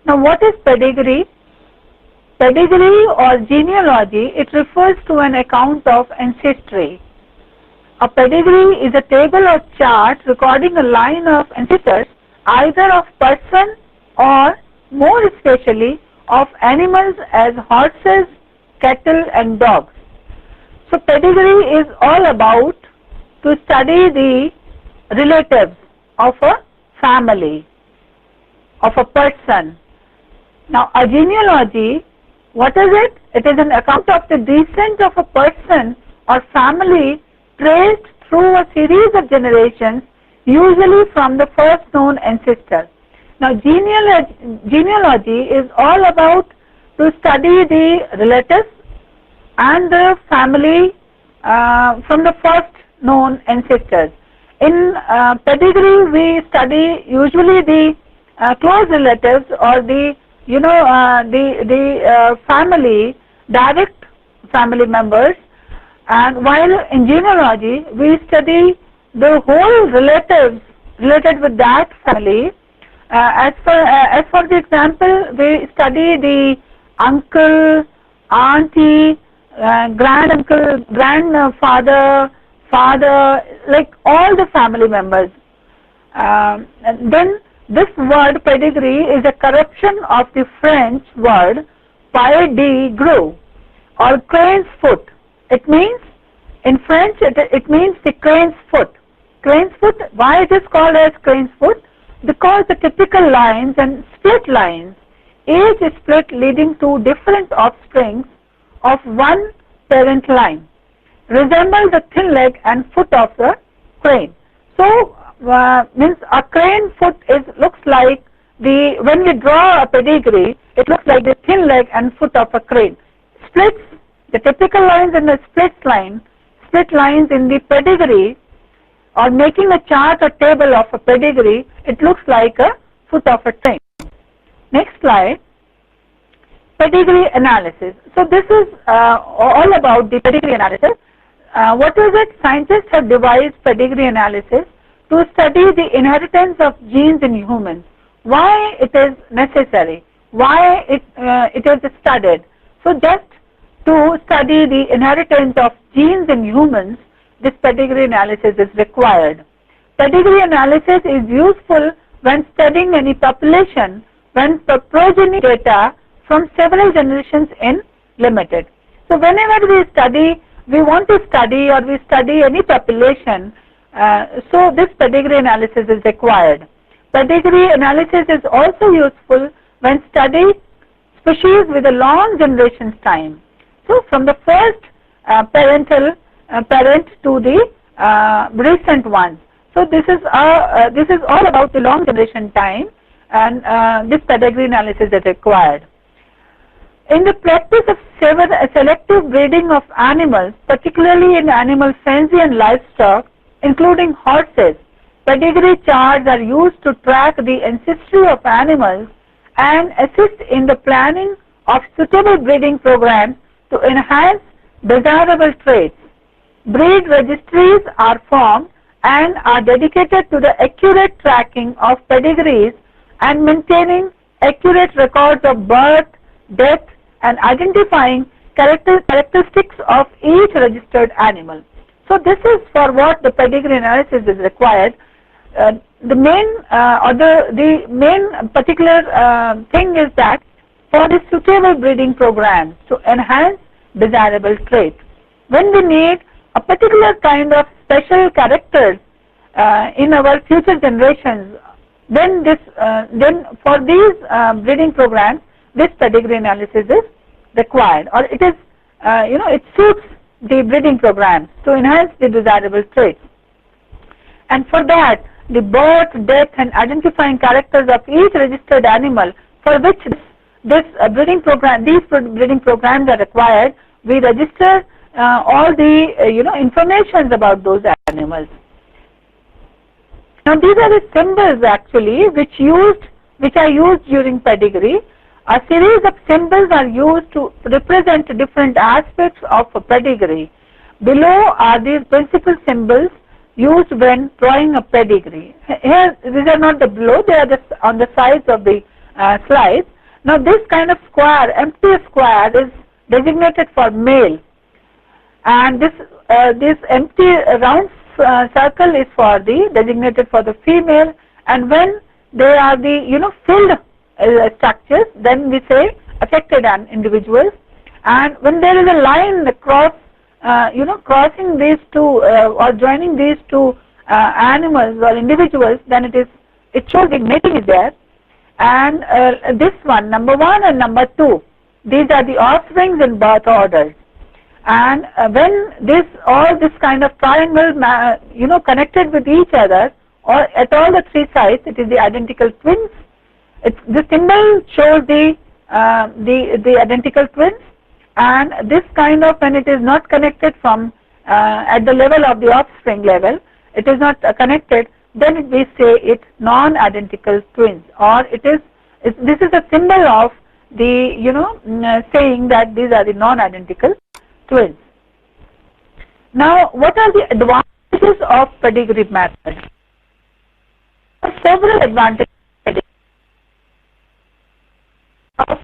Now what is pedigree? Pedigree or genealogy, it refers to an account of ancestry. A pedigree is a table or chart recording a line of ancestors either of person or more especially of animals as horses, cattle and dogs. So pedigree is all about to study the relatives of a family, of a person. Now a genealogy, what is it? It is an account of the descent of a person or family traced through a series of generations, usually from the first known ancestor. Now genealogy is all about to study the relatives and the family from the first known ancestors. In pedigree we study usually the close relatives or the family, direct family members, and while in genealogy we study the whole relatives related with that family. As for the example, we study the uncle, auntie, granduncle, grandfather, father, like all the family members. And then this word pedigree is a corruption of the French word pedigree or crane's foot. It means, in French it means the crane's foot. Crane's foot, why it is called as crane's foot? Because the typical lines and split lines, each split leading to different offsprings of one parent line, resemble the thin leg and foot of the crane. So means a crane foot looks like when we draw a pedigree, it looks like the thin leg and foot of a crane. Splits, the typical lines and the split lines in the pedigree, or making a chart or table of a pedigree, it looks like a foot of a crane. Next slide. Pedigree analysis. So this is all about the pedigree analysis. What is it? Scientists have devised pedigree analysis to study the inheritance of genes in humans. Why it is necessary? Why it is studied? So just to study the inheritance of genes in humans, this pedigree analysis is required. Pedigree analysis is useful when studying any population when progeny data from several generations is limited. So whenever we want to study or we study any population, so this pedigree analysis is required. Pedigree analysis is also useful when studying species with a long generations time. So from the first parent to the recent ones. So this is all about the long generation time, and this pedigree analysis is required. In the practice of selective breeding of animals, particularly in animal fancy and livestock, including horses, pedigree charts are used to track the ancestry of animals and assist in the planning of suitable breeding programs to enhance desirable traits. Breed registries are formed and are dedicated to the accurate tracking of pedigrees and maintaining accurate records of birth, death, and identifying characteristics of each registered animal. So this is for what the pedigree analysis is required. The main particular thing is that for the suitable breeding programs to enhance desirable traits. When we need a particular kind of special characters in our future generations, then for these breeding programs, this pedigree analysis is required, or it is it suits the breeding programs to enhance the desirable traits. And for that, the birth, death, and identifying characters of each registered animal for which these breeding programs are required, we register all the informations about those animals. Now these are the symbols actually which are used during pedigree. A series of symbols are used to represent different aspects of a pedigree. Below are the principal symbols used when drawing a pedigree. Here, these are not the below; they are on the sides of the slide. Now this kind of square, empty square, is designated for male, and this empty round circle is for the designated for the female. And when they are the filled structures, then we say affected individuals. And when there is a line across crossing these two or joining these two animals or individuals, then it shows the mating is there. And this one, number 1 and number 2, these are the offsprings in birth orders. And when all this kind of triangle connected with each other, or at all the 3 sides, it is the identical twins. The symbol shows the identical twins. And this kind of, when it is not connected from at the level of the offspring level, it is not connected, then we say it's non-identical twins, or this is a symbol of the saying that these are the non-identical twins. Now, what are the advantages of pedigree method? Several advantages of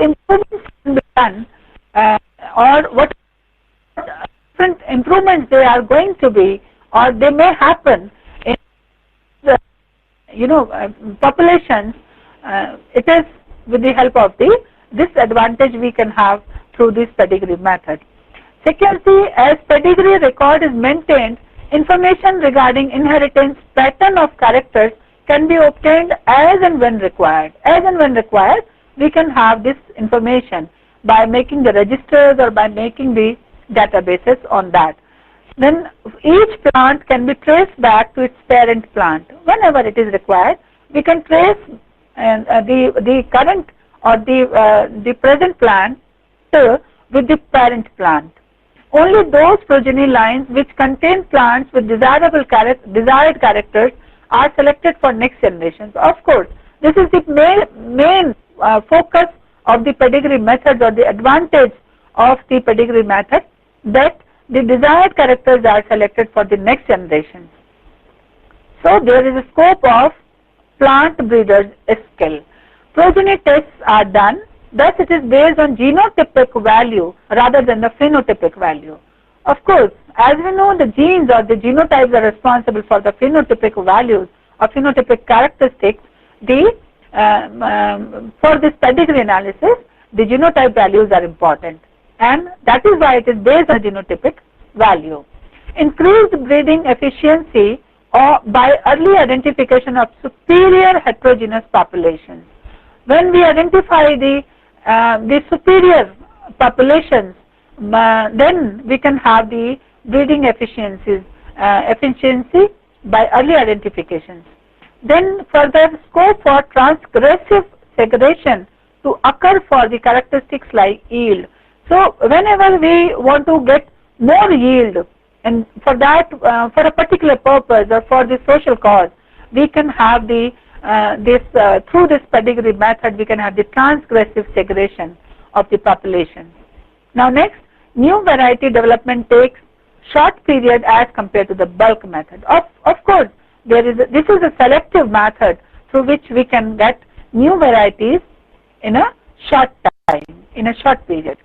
improvements can be done, or what different improvements they are going to be, or they may happen in the populations. It is with the help of this advantage we can have through this pedigree method. Secondly, as pedigree record is maintained, information regarding inheritance pattern of characters can be obtained as and when required. As and when required, we can have this information by making the registers or by making the databases on that. Then each plant can be traced back to its parent plant. Whenever it is required, we can trace the current or the present plant with the parent plant. Only those progeny lines which contain plants with desired characters are selected for next generations. Of course, this is the main focus of the pedigree method, or the advantage of the pedigree method, that the desired characters are selected for the next generation. So there is a scope of plant breeders' skill. Progeny tests are done, thus it is based on genotypic value rather than the phenotypic value. Of course, as we know, the genes or the genotypes are responsible for the phenotypic values or phenotypic characteristics. For this pedigree analysis, the genotype values are important, and that is why it is based on genotypic value. Increased breeding efficiency or by early identification of superior heterogeneous populations. When we identify the superior populations, then we can have the breeding efficiency by early identifications. Then further scope for transgressive segregation to occur for the characteristics like yield. So whenever we want to get more yield, and for that for a particular purpose or for the social cause, we can have the through this pedigree method we can have the transgressive segregation of the population. Now next, new variety development takes short period as compared to the bulk method. Of course, this is a selective method through which we can get new varieties in a short time, in a short period.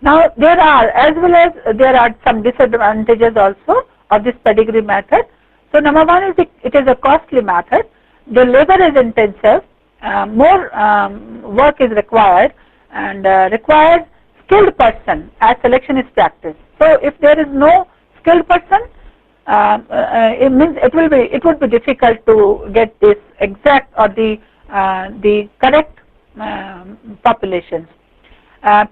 Now there are some disadvantages also of this pedigree method. So number 1 is it is a costly method. The labor is intensive, more work is required, and requires skilled person as selection is practiced. So if there is no skilled person, it would be difficult to get this exact or the correct populations.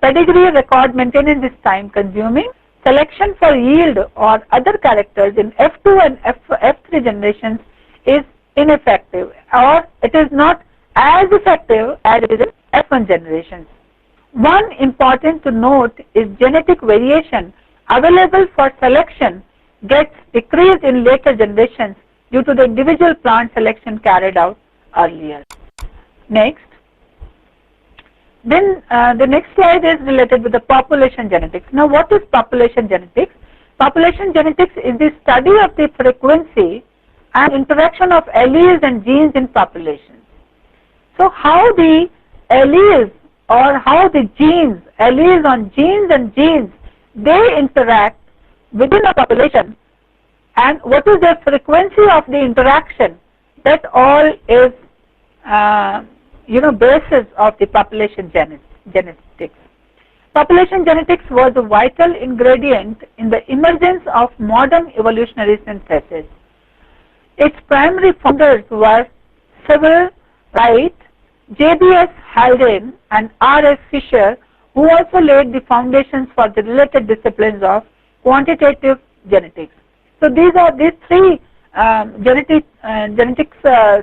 Pedigree record maintenance is time consuming. Selection for yield or other characters in F2 and F3 generations is ineffective, or it is not as effective as it is in F1 generations. One important to note is genetic variation available for selection gets decreased in later generations due to the individual plant selection carried out earlier. Next, Then the next slide is related with the population genetics. Now what is population genetics? Population genetics is the study of the frequency and interaction of alleles and genes in populations. So how the alleles or how the genes, alleles on genes and genes, they interact within a population, and what is the frequency of the interaction, that all is basis of the population genetics. Population genetics was a vital ingredient in the emergence of modern evolutionary synthesis. Its primary founders were Sewell Wright, J.B.S. Haldane and R.S. Fisher, who also laid the foundations for the related disciplines of quantitative genetics. So these three genetics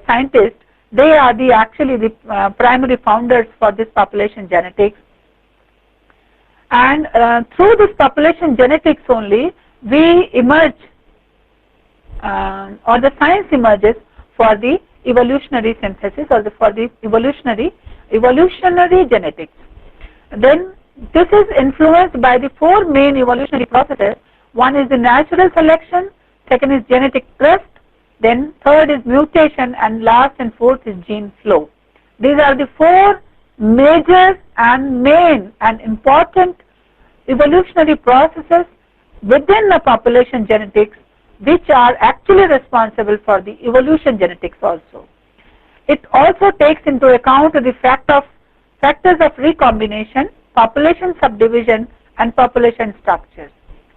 scientists. They are actually the primary founders for this population genetics, and through this population genetics only we emerge or the science emerges for the evolutionary synthesis or for the evolutionary genetics. Then this is influenced by the four main evolutionary processes. One is the natural selection, second is genetic drift, then third is mutation, and last and fourth is gene flow. These are the four major and main and important evolutionary processes within the population genetics, which are actually responsible for the evolution genetics also. It also takes into account the factors of recombination, population subdivision and population structures.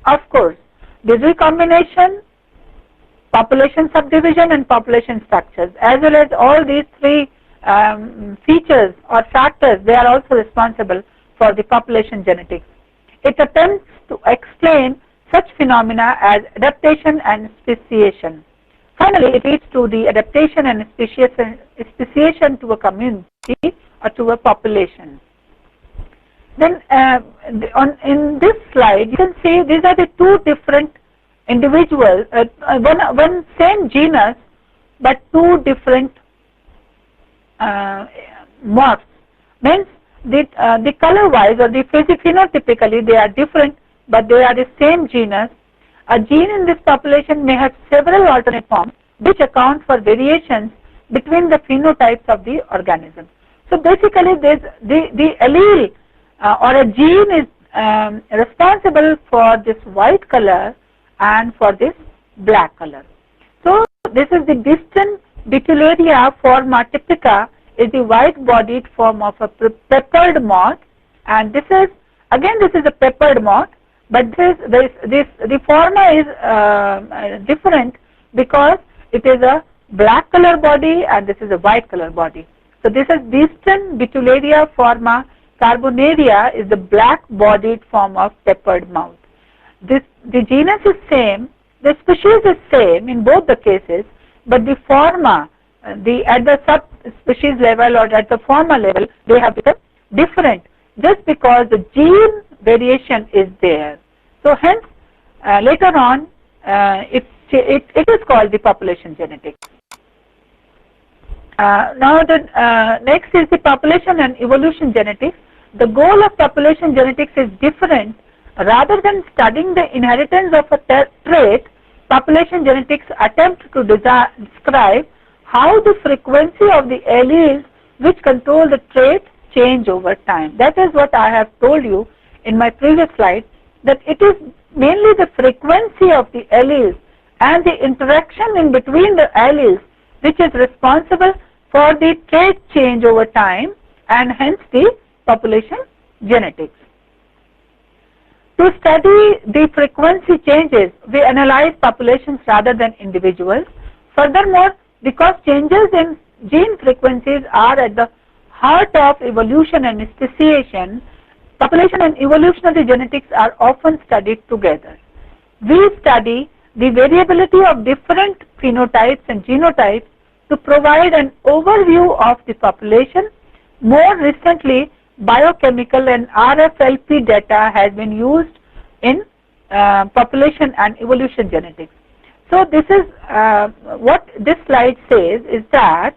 Of course, the recombination, population subdivision and population structures, as well as all these three features or factors, they are also responsible for the population genetics. It attempts to explain such phenomena as adaptation and speciation. Finally, it leads to the adaptation and speciation to a community or to a population. Then in this slide you can see these are the two different individuals, one same genus but two different morphs. Means the color wise or the phenotypically they are different, but they are the same genus. A gene in this population may have several alternate forms which account for variations between the phenotypes of the organism. So basically the allele or a gene is responsible for this white color and for this black color. So this is the distant Betullaria forma typica, is the white bodied form of a peppered moth, and this is a peppered moth, but the forma is different because it is a black color body and this is a white color body. So this is distant Betullaria forma carbonaria, is the black bodied form of peppered moth. The genus is same, the species is same in both the cases, but the forma, at the subspecies level or at the forma level, they have become different just because the gene variation is there. So hence later on it is called the population genetics. Now the next is the population and evolution genetics. The goal of population genetics is different. Rather than studying the inheritance of a trait, population genetics attempt to describe how the frequency of the alleles which control the trait change over time. That is what I have told you in my previous slide, that it is mainly the frequency of the alleles and the interaction in between the alleles which is responsible for the trait change over time, and hence the population genetics. To study the frequency changes, we analyze populations rather than individuals. Furthermore, because changes in gene frequencies are at the heart of evolution and speciation, population and evolutionary genetics are often studied together. We study the variability of different phenotypes and genotypes to provide an overview of the population. More recently, biochemical and RFLP data has been used in population and evolution genetics. So this is what this slide says, is that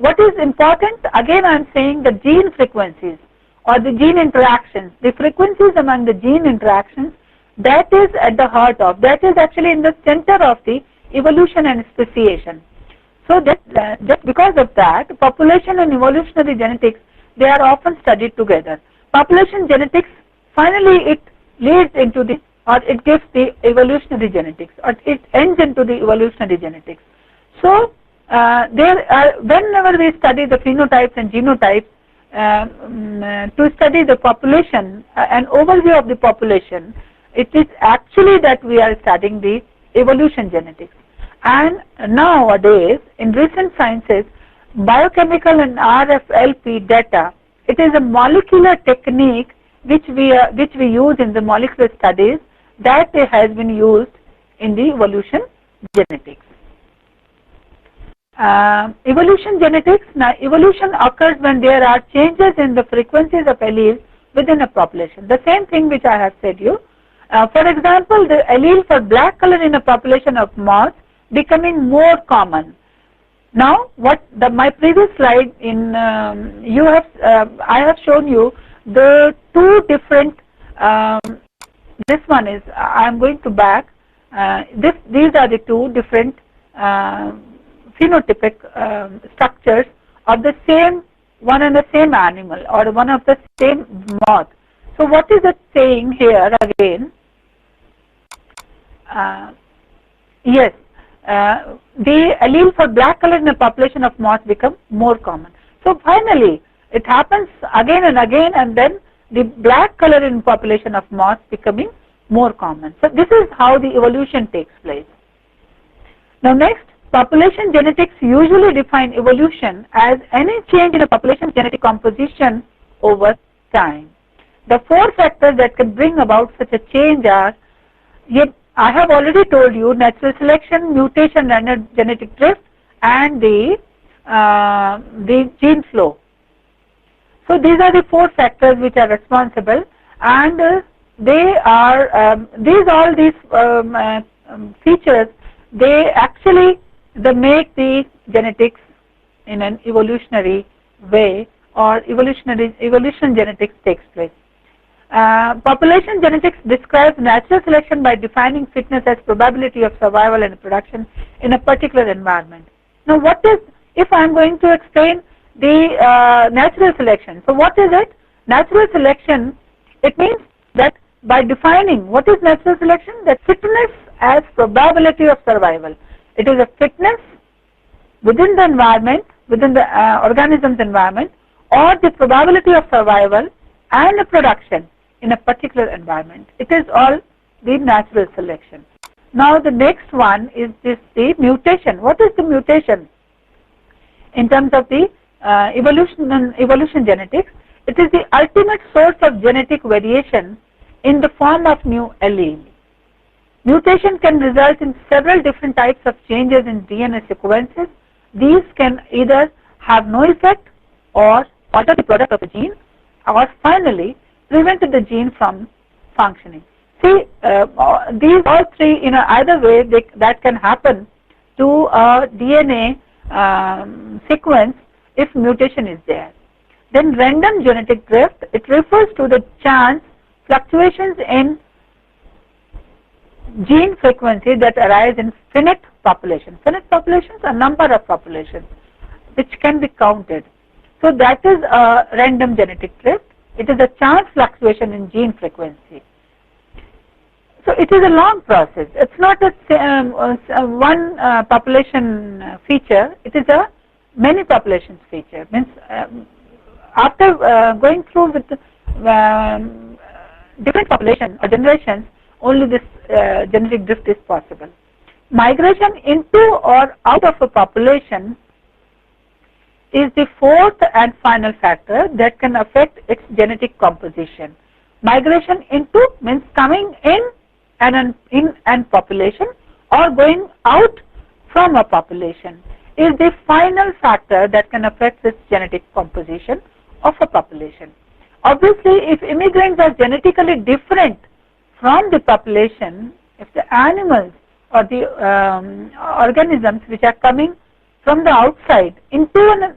what is important, again I am saying the gene frequencies or the gene interactions, the frequencies among the gene interactions, that is at the heart of, that is actually in the center of the evolution and speciation. So that just because of that, population and evolutionary genetics, they are often studied together. Population genetics, finally it leads into the, or it gives the evolutionary genetics, or it ends into the evolutionary genetics. So whenever we study the phenotypes and genotypes, to study the population, an overview of the population, it is actually that we are studying the evolution genetics. And nowadays, in recent sciences, biochemical and RFLP data, it is a molecular technique which we use in the molecular studies, that has been used in the evolution genetics. Evolution genetics, now evolution occurs when there are changes in the frequencies of alleles within a population. The same thing which I have said you. For example, the allele for black color in a population of moths becoming more common. Now, what my previous slide in I have shown you the two different. This one is, I am going to back. These are the two different phenotypic structures of the same one and the same animal, or one of the same moth. So, what is it saying here again? Yes. The allele for black color in a population of moths become more common. So finally, it happens again and again, and then the black color in population of moths becoming more common. So this is how the evolution takes place. Now next, population genetics usually define evolution as any change in a population's genetic composition over time. The four factors that can bring about such a change are, I have already told you, natural selection, mutation, and genetic drift, and the gene flow. So these are the four factors which are responsible, and they are these features. They actually make the genetics in an evolutionary way, or evolution genetics takes place. Population genetics describes natural selection by defining fitness as probability of survival and reproduction in a particular environment. Now, what is, if I am going to explain the natural selection? So, what is it? Natural selection, it means that by defining what is natural selection, that fitness as probability of survival. It is a fitness within the environment, within the organism's environment, or the probability of survival and reproduction in a particular environment. It is all the natural selection. Now the next one is the mutation. What is the mutation? In terms of the evolution genetics, it is the ultimate source of genetic variation in the form of new allele. Mutation can result in several different types of changes in DNA sequences. These can either have no effect or alter the product of a gene, or finally prevent the gene from functioning. See, these all three, in either way, that can happen to a DNA sequence if mutation is there. Then random genetic drift, it refers to the chance fluctuations in gene frequency that arise in finite populations. Finite populations are number of populations which can be counted. So that is a random genetic drift. It is a chance fluctuation in gene frequency. So it is a long process. It's not a one population feature. It is a many populations feature. Means after going through with different population or generations, only this genetic drift is possible. Migration into or out of a population is the fourth and final factor that can affect its genetic composition. Migration into means coming in an population or going out from a population is the final factor that can affect its genetic composition of a population. Obviously, if immigrants are genetically different from the population, if the animals or the organisms which are coming from the outside into an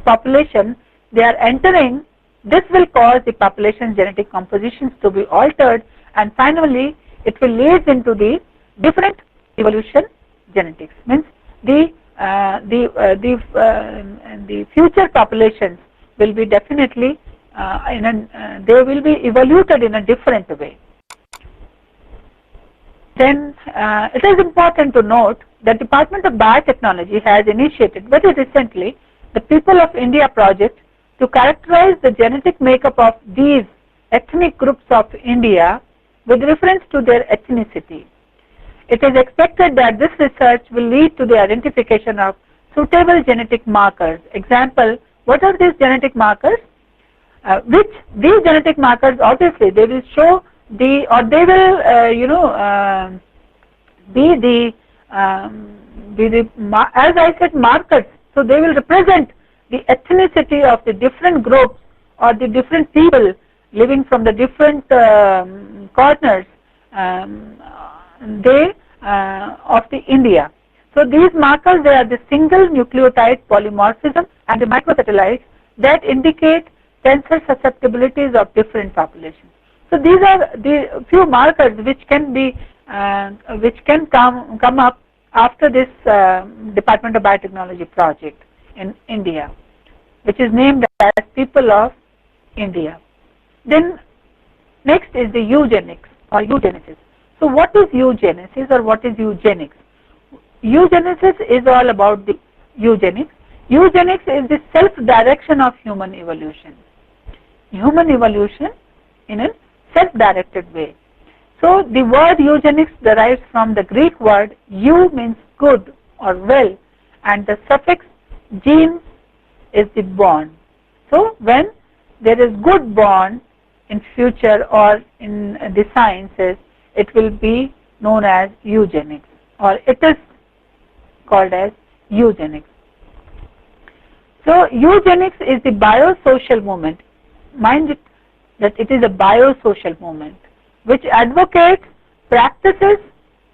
population, they are entering. This will cause the population's genetic compositions to be altered, and finally it will lead into the different evolution genetics. Means the future populations will be definitely they will be evoluted in a different way. Then it is important to note that Department of Biotechnology has initiated very recently the People of India project to characterize the genetic makeup of these ethnic groups of India with reference to their ethnicity. It is expected that this research will lead to the identification of suitable genetic markers. Example, what are these genetic markers? Which these genetic markers, obviously they will show the, or they will be the as I said, markers. So they will represent the ethnicity of the different groups or the different people living from the different corners of the India. So these markers, they are the single nucleotide polymorphism and the microsatellites that indicate tensor susceptibilities of different populations. So these are the few markers which can be which can come up after this Department of Biotechnology project in India, which is named as People of India. Then next is the eugenics or eugenesis. So what is eugenesis or what is eugenics? Eugenesis is all about the eugenics. Eugenics is the self-direction of human evolution. Human evolution in a self-directed way. So the word eugenics derives from the Greek word eu means good or well, and the suffix genes is the born. So when there is good born in future or in the sciences, it will be known as eugenics, or it is called as eugenics. So eugenics is the biosocial movement. Mind it that it is a biosocial movement which advocates practices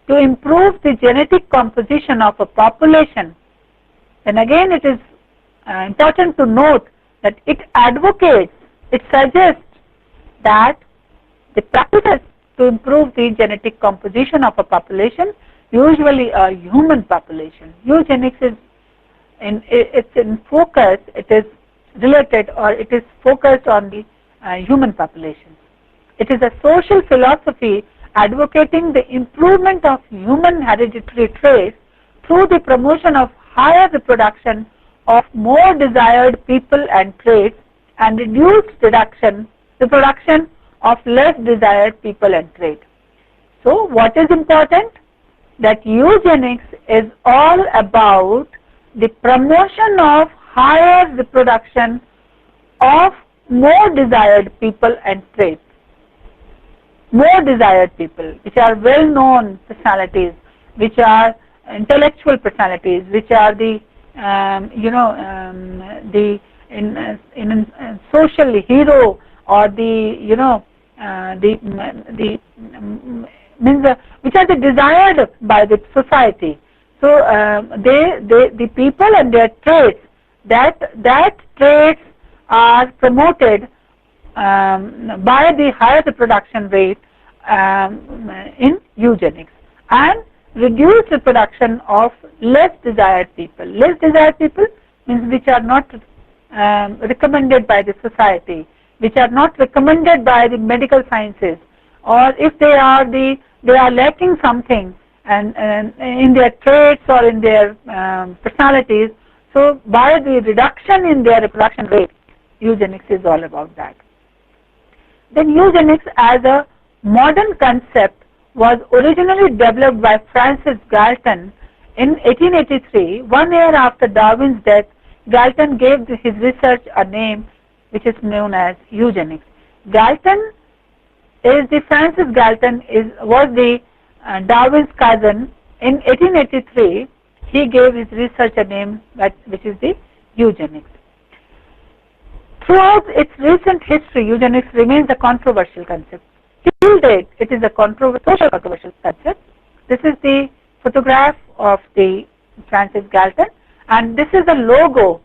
to improve the genetic composition of a population. And again, it is important to note that it advocates, it suggests that the practices to improve the genetic composition of a population, usually a human population. Eugenics is it's in focus, it is related, or it is focused on the human population. It is a social philosophy advocating the improvement of human hereditary traits through the promotion of higher reproduction of more desired people and traits and reduced reproduction of less desired people and traits. So what is important? That eugenics is all about the promotion of higher reproduction of more desired people and traits. More desired people, which are well-known personalities, which are intellectual personalities, which are the social hero, or which are the desired by the society. So the people and their traits, that traits are promoted by the higher reproduction rate in eugenics, and reduce the production of less desired people. Less desired people means which are not recommended by the society, which are not recommended by the medical sciences, or if they are lacking something and in their traits or in their personalities. So by the reduction in their reproduction rate, eugenics is all about that. Then eugenics as a modern concept was originally developed by Francis Galton in 1883. 1 year after Darwin's death, Galton gave his research a name which is known as eugenics. Galton is Francis Galton was the Darwin's cousin. In 1883, he gave his research a name which is the eugenics. Throughout its recent history, eugenics remains a controversial concept. Till date, it is a social controversial concept. This is the photograph of the Francis Galton, and this is the logo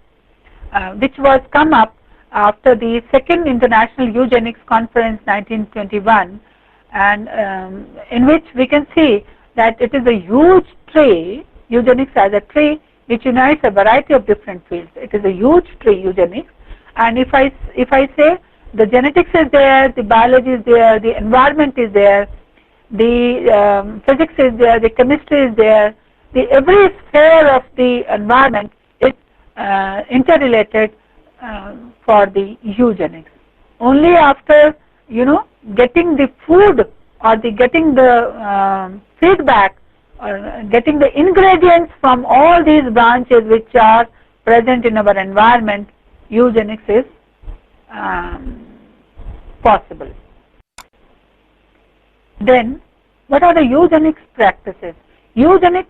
which was come up after the second International Eugenics Conference 1921, and in which we can see that it is a huge tree, eugenics as a tree which unites a variety of different fields. It is a huge tree, eugenics, and if I say the genetics is there, the biology is there, the environment is there, the physics is there, the chemistry is there, the every sphere of the environment is interrelated for the eugenics. Only after getting the food or getting the feedback or getting the ingredients from all these branches which are present in our environment, eugenics is possible. Then what are the eugenics practices? Eugenic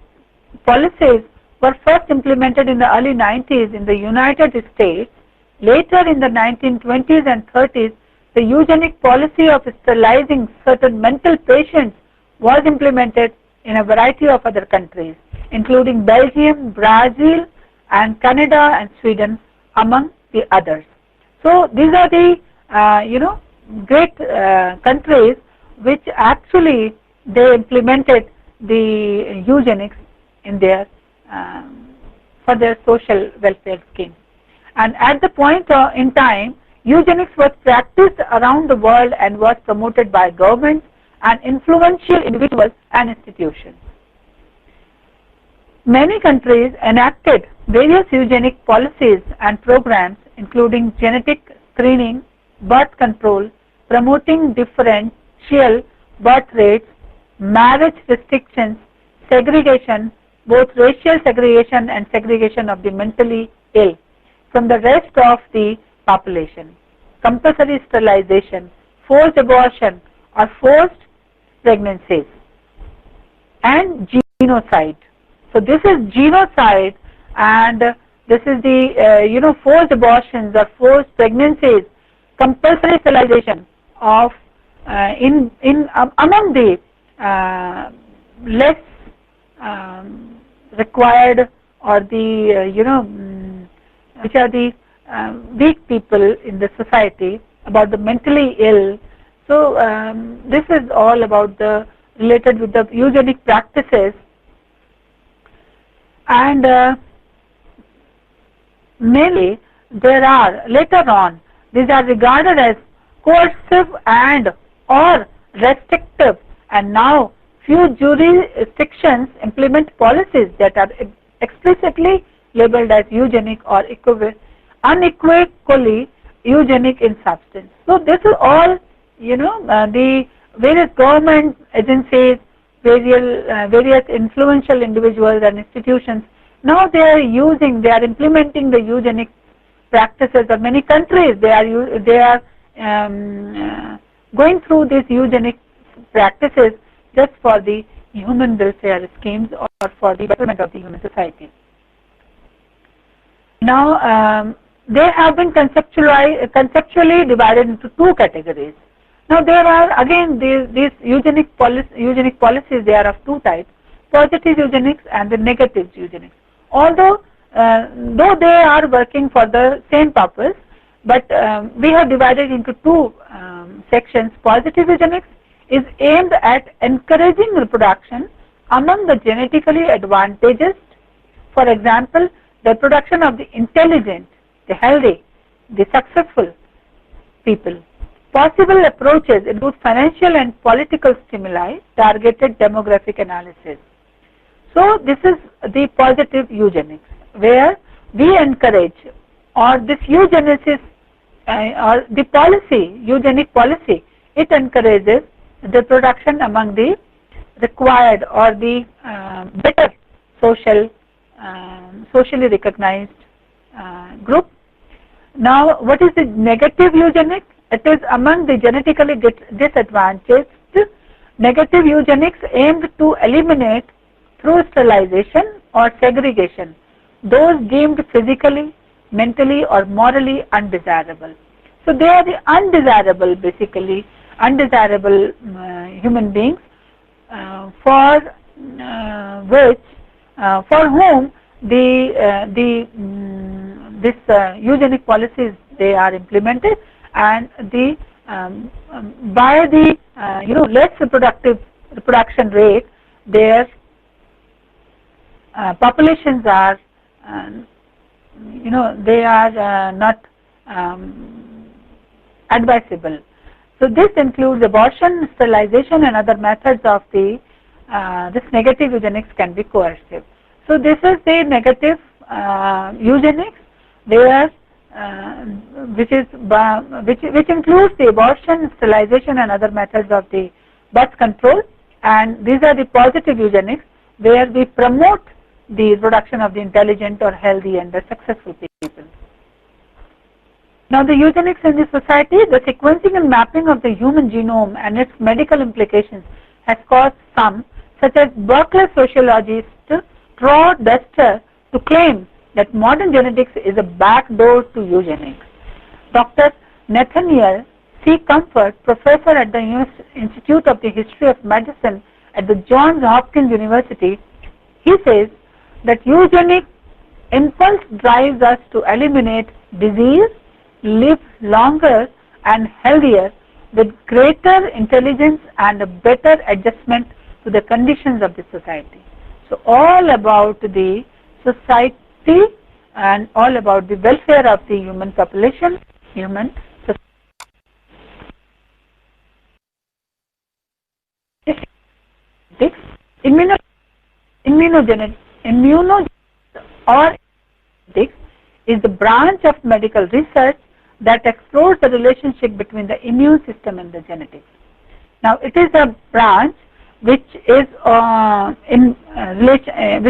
policies were first implemented in the early 90s in the United States. Later in the 1920s and 30s, the eugenic policy of sterilizing certain mental patients was implemented in a variety of other countries, including Belgium, Brazil, and Canada and Sweden, among the others. So these are the great countries which actually they implemented the eugenics in their for their social welfare scheme. And at the point in time, eugenics was practiced around the world and was promoted by governments and influential individuals and institutions. Many countries enacted various eugenic policies and programs, including genetic screening, birth control, promoting differential birth rates, marriage restrictions, segregation, both racial segregation and segregation of the mentally ill from the rest of the population, compulsory sterilization, forced abortion or forced pregnancies, and genocide. So this is genocide, and this is the forced abortions or forced pregnancies, compulsory sterilization of among the less required or the which are the weak people in the society, about the mentally ill. So this is all about the related with the eugenic practices, and mainly there are later on these are regarded as coercive and or restrictive, and now few jurisdictions implement policies that are explicitly labeled as eugenic or unequivocally eugenic in substance. So this is all the various government agencies, various influential individuals and institutions. Now they are implementing the eugenic practices of many countries. They are going through these eugenic practices just for the human welfare schemes or for the betterment of the human society. Now they have been conceptually divided into two categories. Now there are again these eugenic policies. They are of two types: positive eugenics and the negative eugenics. Although though they are working for the same purpose, but we have divided into two sections. Positive eugenics is aimed at encouraging reproduction among the genetically advantaged. For example, the production of the intelligent, the healthy, the successful people. Possible approaches include financial and political stimuli, targeted demographic analysis. So this is the positive eugenics, where we encourage, or this eugenesis or the policy, eugenic policy, it encourages the production among the required or the better socially recognized group. Now what is the negative eugenic? It is among the genetically disadvantaged. Negative eugenics aimed to eliminate through sterilization or segregation those deemed physically, mentally or morally undesirable. So they are the undesirable, basically undesirable human beings for which for whom this eugenic policies they are implemented, and the by the less reproduction rate, their populations are they are not advisable. So this includes abortion, sterilization, and other methods of the this negative eugenics can be coercive. So this is the negative eugenics, where which includes the abortion, sterilization, and other methods of the birth control, and these are the positive eugenics, where we promote the production of the intelligent or healthy and the successful people. Now the eugenics in the society, the sequencing and mapping of the human genome and its medical implications has caused some, such as Berkeley sociologist Troy Dexter, to claim that modern genetics is a backdoor to eugenics. Dr. Nathaniel C. Comfort, professor at the Institute of the History of Medicine at the Johns Hopkins University, he says that eugenic impulse drives us to eliminate disease, live longer and healthier with greater intelligence and a better adjustment to the conditions of the society. So all about the society and all about the welfare of the human population, human society. Immunogenetics or genetics is the branch of medical research that explores the relationship between the immune system and the genetics. Now it is a branch which is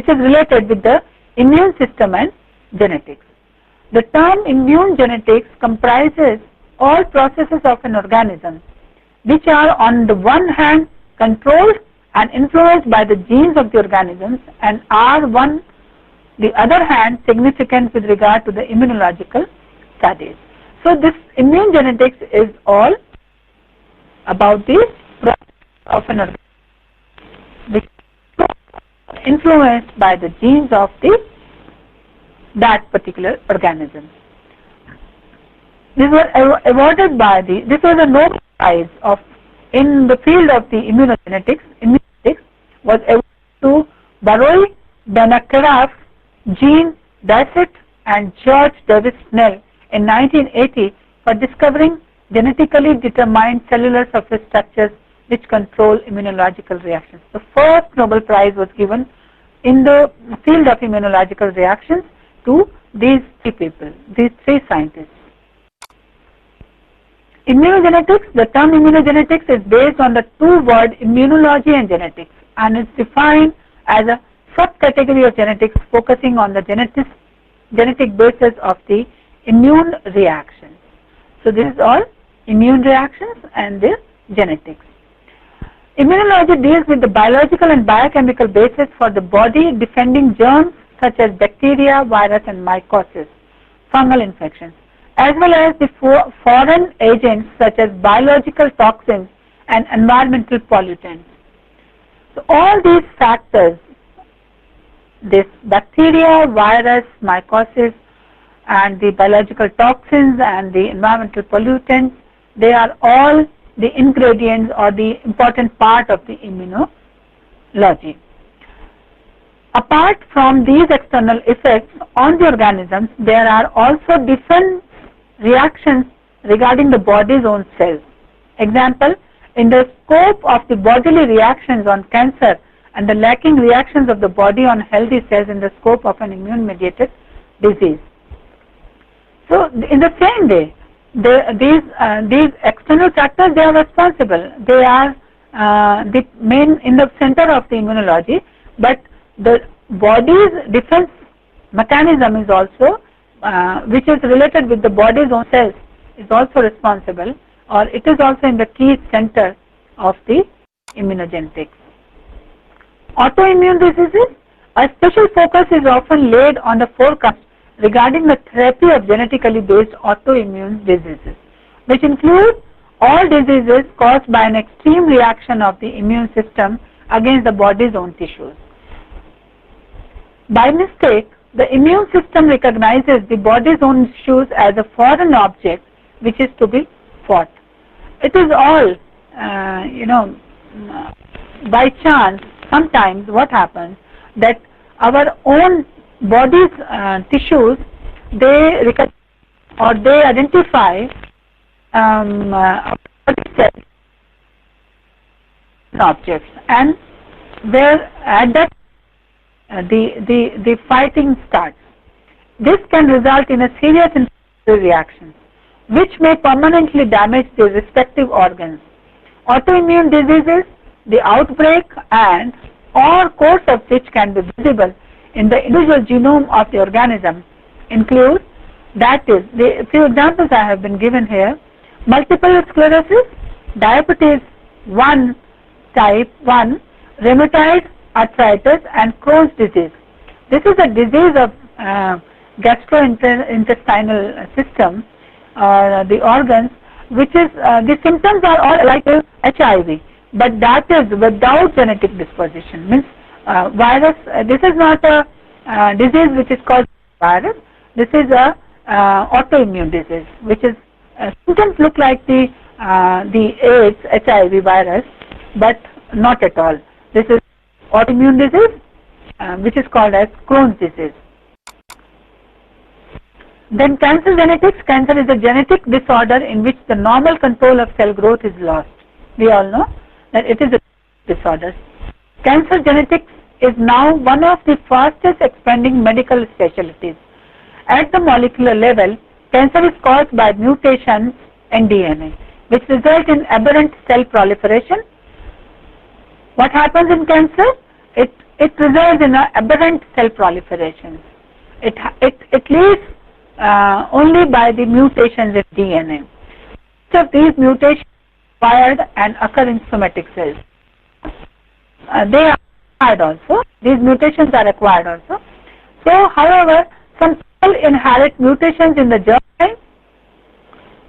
related with the immune system and genetics. The term immune genetics comprises all processes of an organism which are on the one hand controlled and influenced by the genes of the organisms, and are on the other hand significant with regard to the immunological studies. So this immune genetics is all about the process of an organism which is influenced by the genes of that particular organism. This was awarded by this was a Nobel Prize in the field of the immunogenetics. Immunogenetics was awarded to Baroy Benacerraf, Jean Dassett, and George Davis Snell in 1980 for discovering genetically determined cellular surface structures which control immunological reactions. The first Nobel Prize was given in the field of immunological reactions to these three people, these three scientists. Immunogenetics, the term immunogenetics is based on the two words immunology and genetics, and is defined as a subcategory of genetics focusing on the genetic basis of the immune reactions. So this is all immune reactions and the genetics. Immunology deals with the biological and biochemical basis for the body defending germs such as bacteria, virus, and mycosis, fungal infections, as well as the foreign agents such as biological toxins and environmental pollutants. So all these factors, this bacteria, virus, mycosis, and the biological toxins and the environmental pollutants, they are all the ingredients or the important part of the immunology. Apart from these external effects on the organisms, there are also different reactions regarding the body's own cells. Example, in the scope of the bodily reactions on cancer and the lacking reactions of the body on healthy cells in the scope of an immune-mediated disease. So in the same way, these external factors, they are responsible. They are the main in the center of the immunology, but the body's defense mechanism is also which is related with the body's own cells is also responsible, or it is also in the key center of the immunogenetics. Autoimmune diseases, a special focus is often laid on the forecast regarding the therapy of genetically based autoimmune diseases, which include all diseases caused by an extreme reaction of the immune system against the body's own tissues. By mistake, the immune system recognizes the body's own tissues as a foreign object which is to be fought. It is all, by chance, sometimes what happens that our own body's tissues, they recognize or they identify objects, and where at that the fighting starts. This can result in a serious inflammatory reaction which may permanently damage the respective organs. Autoimmune diseases, the outbreak and or course of which can be visible in the individual genome of the organism include, that is, the few examples I have been given here: multiple sclerosis, diabetes 1 type 1, rheumatoid arthritis and Crohn's disease. This is a disease of gastrointestinal system, the organs, which is the symptoms are all like HIV, but that is without genetic disposition. Means virus. This is not a disease which is called virus. This is a autoimmune disease, which is symptoms look like the AIDS, HIV virus, but not at all. This is autoimmune disease, which is called as Crohn's disease. Then cancer genetics. Cancer is a genetic disorder in which the normal control of cell growth is lost. We all know that it is a disorder. Cancer genetics is now one of the fastest expanding medical specialties. At the molecular level, cancer is caused by mutations in DNA, which result in aberrant cell proliferation. What happens in cancer? It results in aberrant cell proliferation. It leads only by the mutations in DNA. So these mutations are acquired and occur in somatic cells. They are acquired also. These mutations are acquired also. So, however, some people inherit mutations in the germline.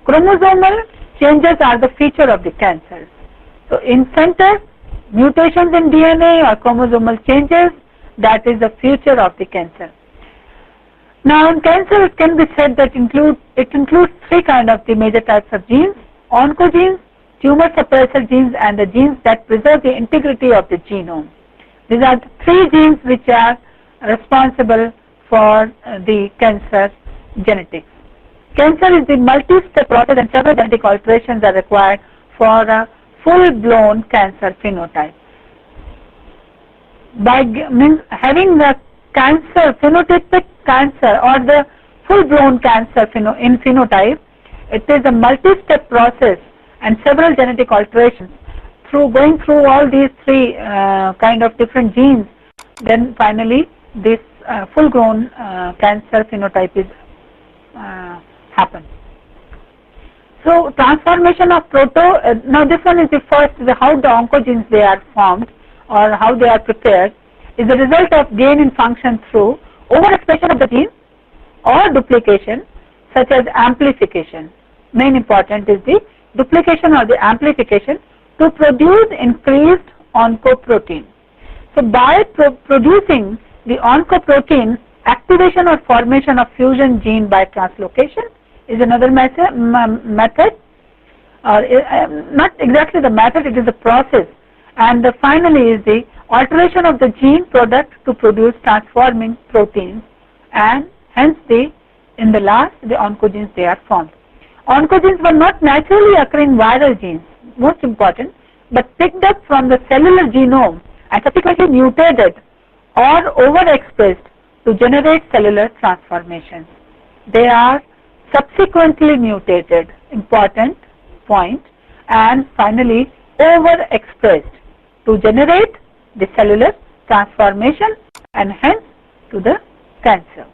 Chromosomal changes are the feature of the cancer. So, in center, mutations in DNA or chromosomal changes, that is the future of the cancer. Now, in cancer, it can be said that it includes three kinds of the major types of genes: oncogenes, tumor suppressor genes, and the genes that preserve the integrity of the genome. These are the three genes which are responsible for the cancer genetics. Cancer is the multi-step process and several genetic alterations are required for a full-blown cancer phenotype. By having the cancer, phenotypic cancer or the full-blown cancer in phenotype, it is a multi-step process and several genetic alterations. Through going through all these three kind of different genes, then finally this full-grown cancer phenotype is happen. So transformation of now this one is the first, how the oncogenes they are formed or how they are prepared is a result of gain in function through overexpression of the gene or duplication, such as amplification. Main important is the duplication or the amplification to produce increased oncoprotein. So by producing the oncoprotein, activation or formation of fusion gene by translocation is another method, or not exactly the method, it is a process, and finally is the alteration of the gene product to produce transforming proteins, and hence in the last the oncogenes they are formed. Oncogenes were not naturally occurring viral genes, most important, but picked up from the cellular genome and subsequently mutated or overexpressed to generate cellular transformations. They are subsequently mutated, important point, and finally overexpressed to generate the cellular transformation and hence to the cancer.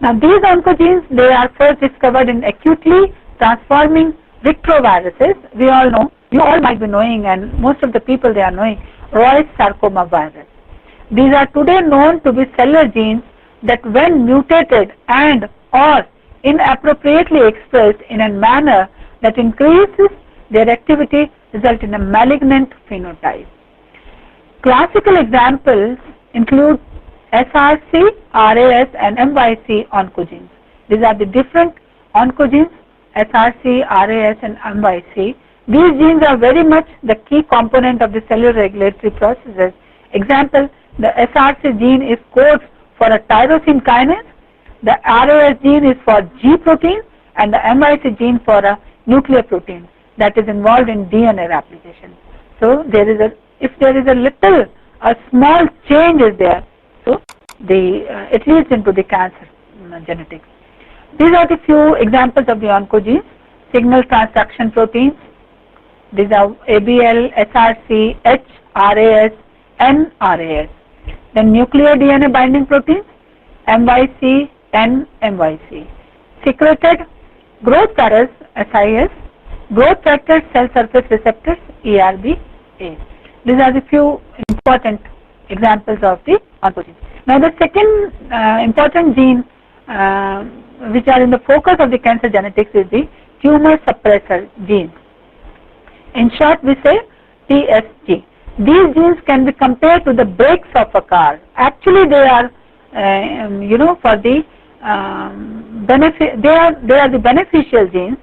Now these oncogenes, they are first discovered in acutely transforming retroviruses. We all know, you all might be knowing, and most of the people they are knowing, Roy sarcoma virus. These are today known to be cellular genes that when mutated and or inappropriately expressed in a manner that increases their activity result in a malignant phenotype. Classical examples include SRC, RAS and MYC oncogenes. These are the different oncogenes, SRC, RAS and MYC. These genes are very much the key component of the cellular regulatory processes. Example, the SRC gene is codes for a tyrosine kinase, the RAS gene is for G protein and the MYC gene for a nuclear protein that is involved in DNA replication. So there is if there is a small change is there, so it leads into the cancer genetics. These are the few examples of the oncogenes. Signal transduction proteins, these are ABL, SRC, H, RAS, N, RAS. Then nuclear DNA binding proteins, MYC, N, MYC. Secreted growth factors, SIS, growth factors, cell surface receptors, ERB, A. These are the few important examples of the oncogenes. Now the second important gene which are in the focus of the cancer genetics is the tumor suppressor genes. In short, we say TSG. These genes can be compared to the brakes of a car. Actually, they are, for the benefit. They are the beneficial genes.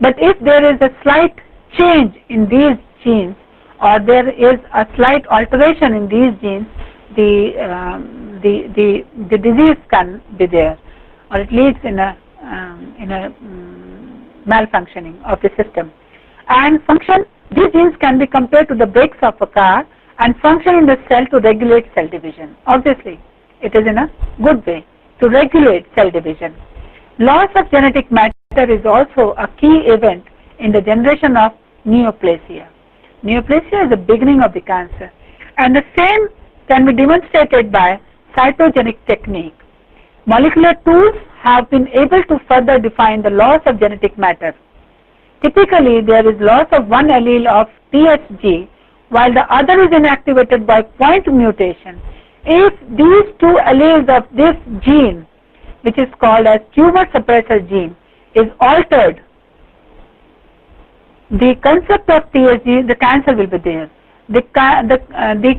But if there is a slight change in these genes, or there is a slight alteration in these genes, the disease can be there, or it leads in a malfunctioning of the system. And function, these genes can be compared to the brakes of a car and function in the cell to regulate cell division. Obviously, it is in a good way to regulate cell division. Loss of genetic matter is also a key event in the generation of neoplasia. Neoplasia is the beginning of the cancer, and the same can be demonstrated by cytogenic technique. Molecular tools have been able to further define the loss of genetic matter. Typically, there is loss of one allele of TSG while the other is inactivated by point mutation. If these two alleles of this gene, which is called as tumor suppressor gene, is altered, the concept of TSG, the cancer will be there. The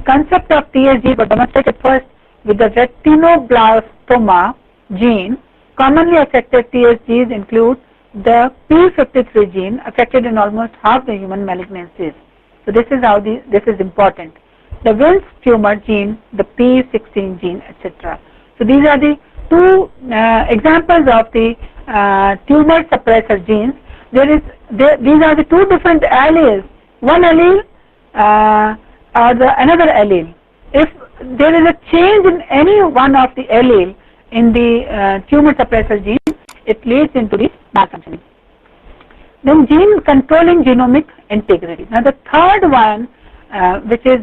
concept of TSG was demonstrated first with the retinoblastoma gene. Commonly affected TSGs include the P53 gene, affected in almost half the human malignancies. So this is how this is important. The Wilms tumor gene, the P16 gene, etc. So these are the two examples of the tumor suppressor genes. These are the two different alleles. One allele or another allele. If there is a change in any one of the allele in the tumor suppressor gene, it leads into the malfunctioning. Then gene controlling genomic integrity. Now the third one, which is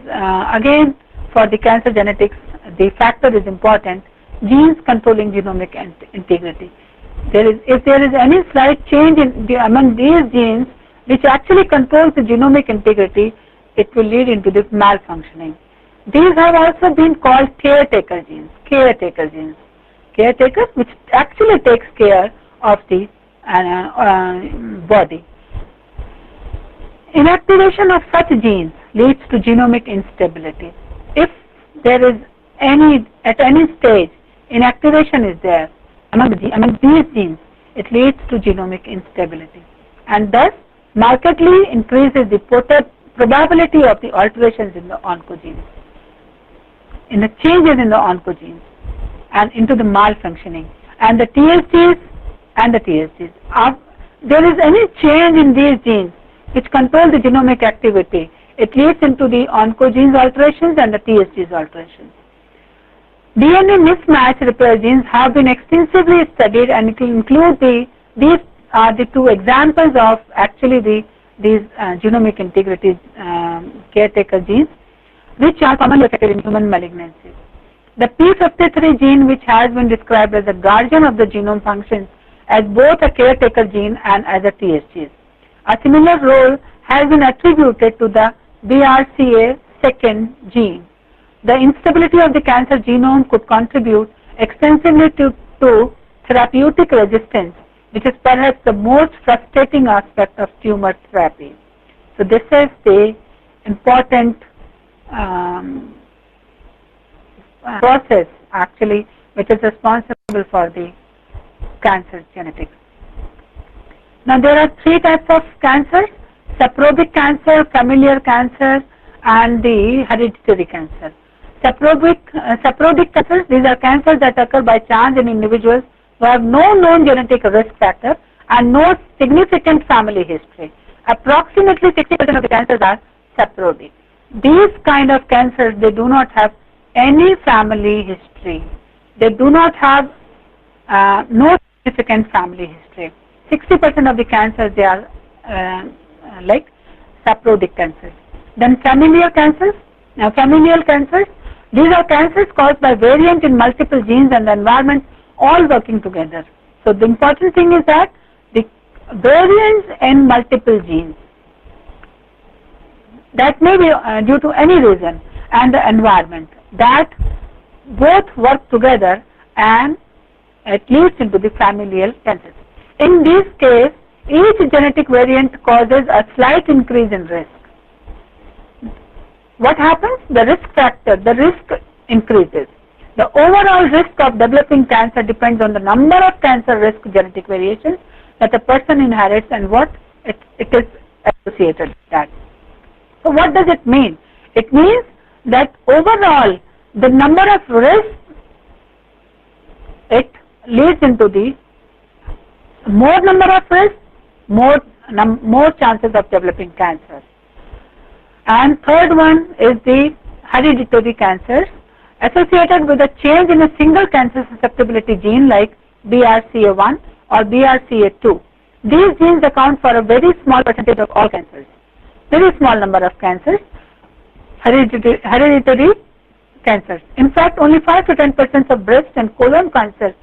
again for the cancer genetics, the factor is important. Genes controlling genomic integrity. If there is any slight change among these genes, which actually controls the genomic integrity, it will lead into this malfunctioning. These have also been called caretaker genes. Caretaker genes. Caretakers, which actually takes care of the body. Inactivation of such genes leads to genomic instability. If there is at any stage inactivation is there among these genes, it leads to genomic instability, and thus markedly increases the probability of the alterations in the oncogenes, in the changes in the oncogenes, and into the malfunctioning. And the TSGs, if there is any change in these genes which control the genomic activity, it leads into the oncogenes alterations and the TSGs alterations. DNA mismatch repair genes have been extensively studied, and it will include these are the two examples of actually these genomic integrity caretaker genes, which are commonly affected in human malignancies. The P53 gene, which has been described as a guardian of the genome, functions as both a caretaker gene and as a TSG. A similar role has been attributed to the BRCA2 gene. The instability of the cancer genome could contribute extensively to therapeutic resistance, which is perhaps the most frustrating aspect of tumor therapy. So this is the important process actually which is responsible for the cancer genetics. Now there are three types of cancers: saprobic cancer, familial cancer, and the hereditary cancer. Saprobic cancers, these are cancers that occur by chance in individuals who have no known genetic risk factor and no significant family history. Approximately 60% of the cancers are saprobic. These kind of cancers, they do not have any family history. They do not have no significant family history. 60% of the cancers, they are like saprobic cancers. Then familial cancers. Now familial cancers, these are cancers caused by variant in multiple genes and the environment all working together. So the important thing is that the variants in multiple genes, that may be due to any reason, and the environment, that both work together and it leads into the familial cancers. In this case, each genetic variant causes a slight increase in risk. What happens? The risk factor, the risk increases. The overall risk of developing cancer depends on the number of cancer risk genetic variations that a person inherits and what it is associated with that. So what does it mean? It means that overall the number of risks, it leads into the more number of risks, more chances of developing cancer. And third one is the hereditary cancers associated with a change in a single cancer susceptibility gene like BRCA1 or BRCA2. These genes account for a very small percentage of all cancers. Very small number of cancers, hereditary cancers. In fact, only 5 to 10% of breast and colon cancer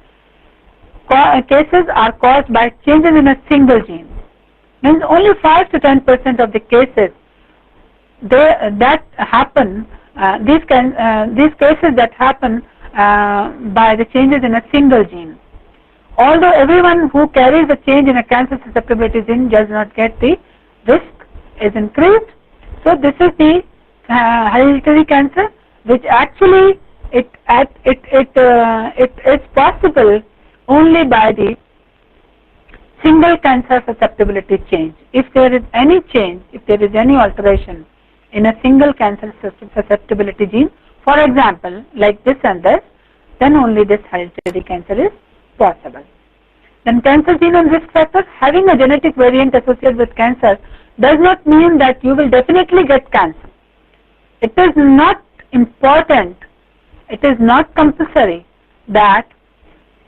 cases are caused by changes in a single gene. Means only 5 to 10% of the cases that happen, these cases that happen by the changes in a single gene. Although everyone who carries a change in a cancer susceptibility gene does not get the risk is increased. So this is the hereditary cancer, which actually it is possible only by the single cancer susceptibility change. If there is any change, if there is any alteration in a single cancer susceptibility gene, for example, like this and this, then only this hereditary cancer is possible. Then cancer genome risk factors. Having a genetic variant associated with cancer does not mean that you will definitely get cancer. It is not important, it is not compulsory that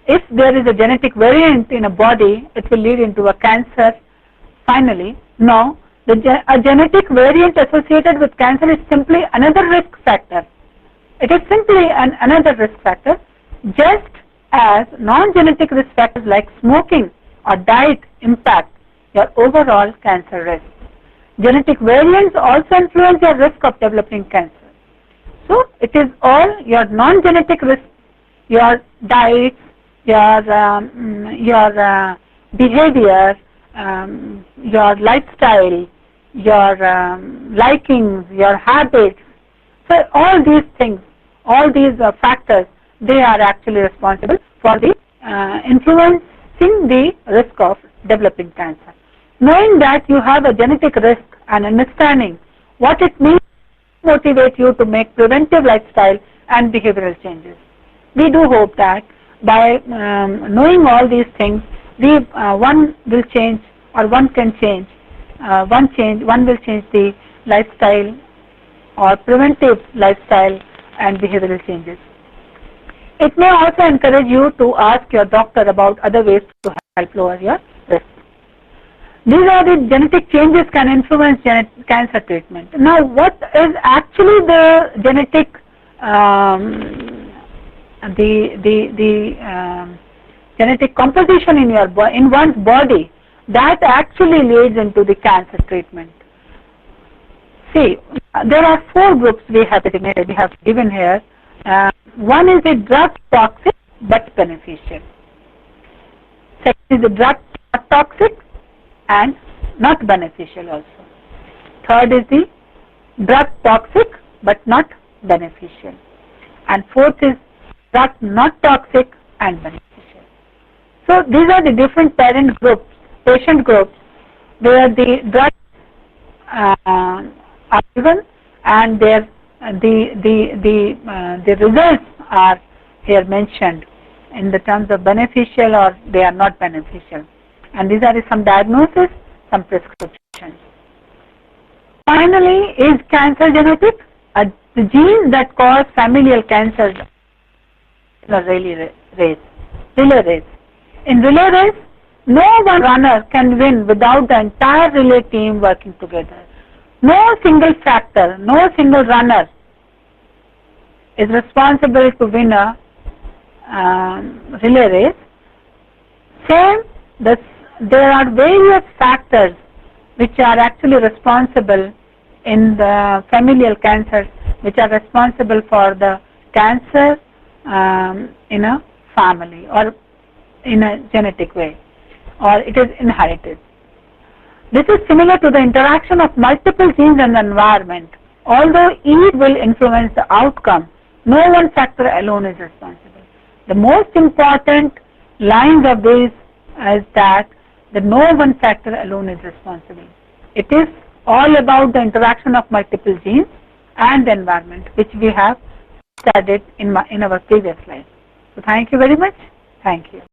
if there is a genetic variant in a body, it will lead into a cancer finally. No, a genetic variant associated with cancer is simply another risk factor. It is simply another risk factor, just as non-genetic risk factors like smoking or diet impact your overall cancer risk. Genetic variants also influence your risk of developing cancer. So it is all your non-genetic risk, your diet, your behavior, your lifestyle, your likings, your habits. So all these things, all these factors, they are actually responsible for the influencing the risk of developing cancer. Knowing that you have a genetic risk and understanding what it means motivate you to make preventive lifestyle and behavioral changes. We do hope that by knowing all these things, one will change, or one can change, one will change the lifestyle or preventive lifestyle and behavioral changes. It may also encourage you to ask your doctor about other ways to help lower your risk. These are the genetic changes can influence cancer treatment. Now, what is actually the genetic, genetic composition in one's body that actually leads into the cancer treatment? See, there are 4 groups we have designated, we have given here. One is the drug toxic but beneficial. Second is the drug toxic and not beneficial also. Third is the drug toxic but not beneficial. and fourth is drug not toxic and beneficial. So these are the different parent groups, patient groups, where the drugs are given and their the results are here mentioned in the terms of beneficial or they are not beneficial, and these are some diagnosis, some prescriptions. Finally, is cancer genetic? The genes that cause familial cancers in a relay race. In relay race, no one runner can win without the entire relay team working together. No single factor, no single runner is responsible to win a relay race. Same, there are various factors which are actually responsible in the familial cancers, which are responsible for the cancer in a family or in a genetic way, or it is inherited. This is similar to the interaction of multiple genes and the environment. Although each will influence the outcome, no one factor alone is responsible. The most important lines of this is that no one factor alone is responsible. It is all about the interaction of multiple genes and the environment, which we have studied in our previous slide. So thank you very much. Thank you.